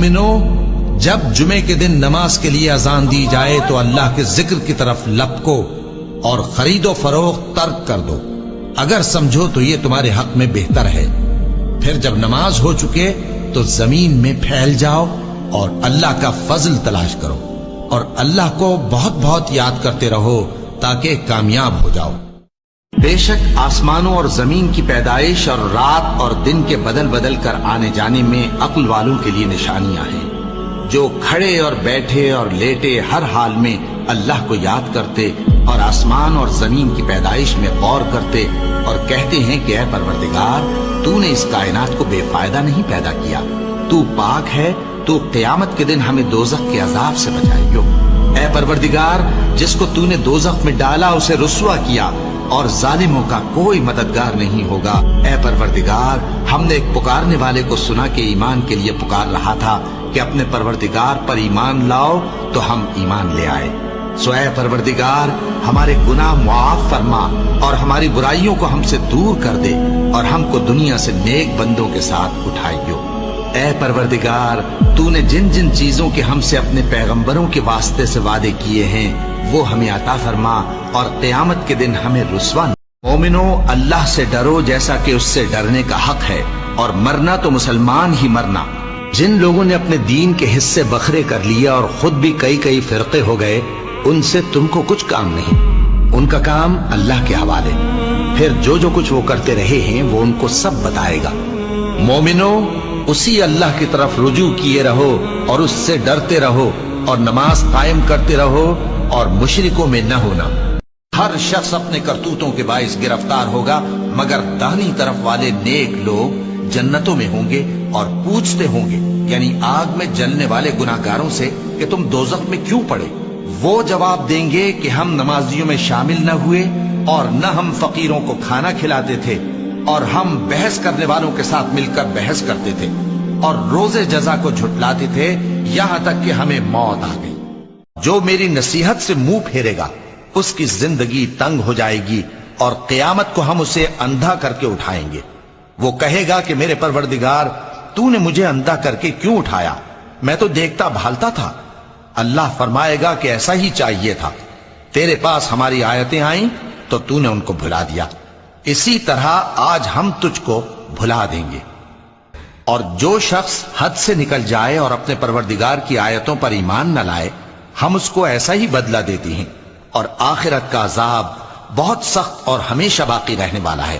مومنو، جب جمعے کے دن نماز کے لیے اذان دی جائے تو اللہ کے ذکر کی طرف لپکو اور خرید و فروخت ترک کر دو، اگر سمجھو تو یہ تمہارے حق میں بہتر ہے۔ پھر جب نماز ہو چکے تو زمین میں پھیل جاؤ اور اللہ کا فضل تلاش کرو، اور اللہ کو بہت بہت یاد کرتے رہو تاکہ کامیاب ہو جاؤ۔ بے شک آسمانوں اور زمین کی پیدائش اور رات اور دن کے بدل بدل کر آنے جانے میں عقل والوں کے لیے نشانیاں ہیں، جو کھڑے اور بیٹھے اور لیٹے ہر حال میں اللہ کو یاد کرتے اور آسمان اور زمین کی پیدائش میں غور کرتے اور کہتے ہیں کہ اے پروردگار، تو نے اس کائنات کو بے فائدہ نہیں پیدا کیا، تو پاک ہے، تو قیامت کے دن ہمیں دوزخ کے عذاب سے بچائیو۔ اے پروردگار، جس کو تو نے دوزخ میں ڈالا اسے رسوا کیا، اور ظالموں کا کوئی مددگار نہیں ہوگا۔ اے پروردگار، ہم نے ایک پکارنے والے کو سنا کہ ایمان کے لیے پکار رہا تھا کہ اپنے پروردگار پر ایمان لاؤ، تو ہم ایمان لے آئے۔ سو اے پروردگار، ہمارے گناہ معاف فرما اور ہماری برائیوں کو ہم سے دور کر دے، اور ہم کو دنیا سے نیک بندوں کے ساتھ اٹھائیو۔ اے پروردگار، تو نے جن جن چیزوں کے ہم سے اپنے پیغمبروں کے واسطے سے وعدے کیے ہیں وہ ہمیں عطا فرما، اور قیامت کے دن ہمیں رسوا نہ۔ مومنو، اللہ سے ڈرو جیسا کہ اس سے ڈرنے کا حق ہے، اور مرنا تو مسلمان ہی مرنا۔ جن لوگوں نے اپنے دین کے حصے بکھرے کر لیا اور خود بھی کئی کئی فرقے ہو گئے، ان سے تم کو کچھ کام نہیں، ان کا کام اللہ کے حوالے۔ پھر جو جو کچھ وہ کرتے رہے ہیں وہ ان کو سب بتائے گا۔ مومنو، اسی اللہ کی طرف رجوع کیے رہو اور اس سے ڈرتے رہو، اور نماز قائم کرتے رہو، اور مشرکوں میں نہ ہونا۔ ہر شخص اپنے کرتوتوں کے باعث گرفتار ہوگا، مگر داہنی طرف والے نیک لوگ جنتوں میں ہوں گے، اور پوچھتے ہوں گے، یعنی آگ میں جلنے والے گناہگاروں سے، کہ تم دوزخ میں کیوں پڑے؟ وہ جواب دیں گے کہ ہم نمازیوں میں شامل نہ ہوئے، اور نہ ہم فقیروں کو کھانا کھلاتے تھے، اور ہم بحث کرنے والوں کے ساتھ مل کر بحث کرتے تھے، اور روز جزا کو جھٹلاتے تھے، یہاں تک کہ ہمیں موت آ گئی۔ جو میری نصیحت سے منہ پھیرے گا اس کی زندگی تنگ ہو جائے گی، اور قیامت کو ہم اسے اندھا کر کے اٹھائیں گے۔ وہ کہے گا کہ میرے پروردگار، تو نے مجھے اندھا کر کے کیوں اٹھایا؟ میں تو دیکھتا بھالتا تھا۔ اللہ فرمائے گا کہ ایسا ہی چاہیے تھا، تیرے پاس ہماری آیتیں آئیں تو تو نے ان کو بھلا دیا، اسی طرح آج ہم تجھ کو بھلا دیں گے۔ اور جو شخص حد سے نکل جائے اور اپنے پروردگار کی آیتوں پر ایمان نہ لائے، ہم اس کو ایسا ہی بدلہ دیتے ہیں، اور آخرت کا عذاب بہت سخت اور ہمیشہ باقی رہنے والا ہے۔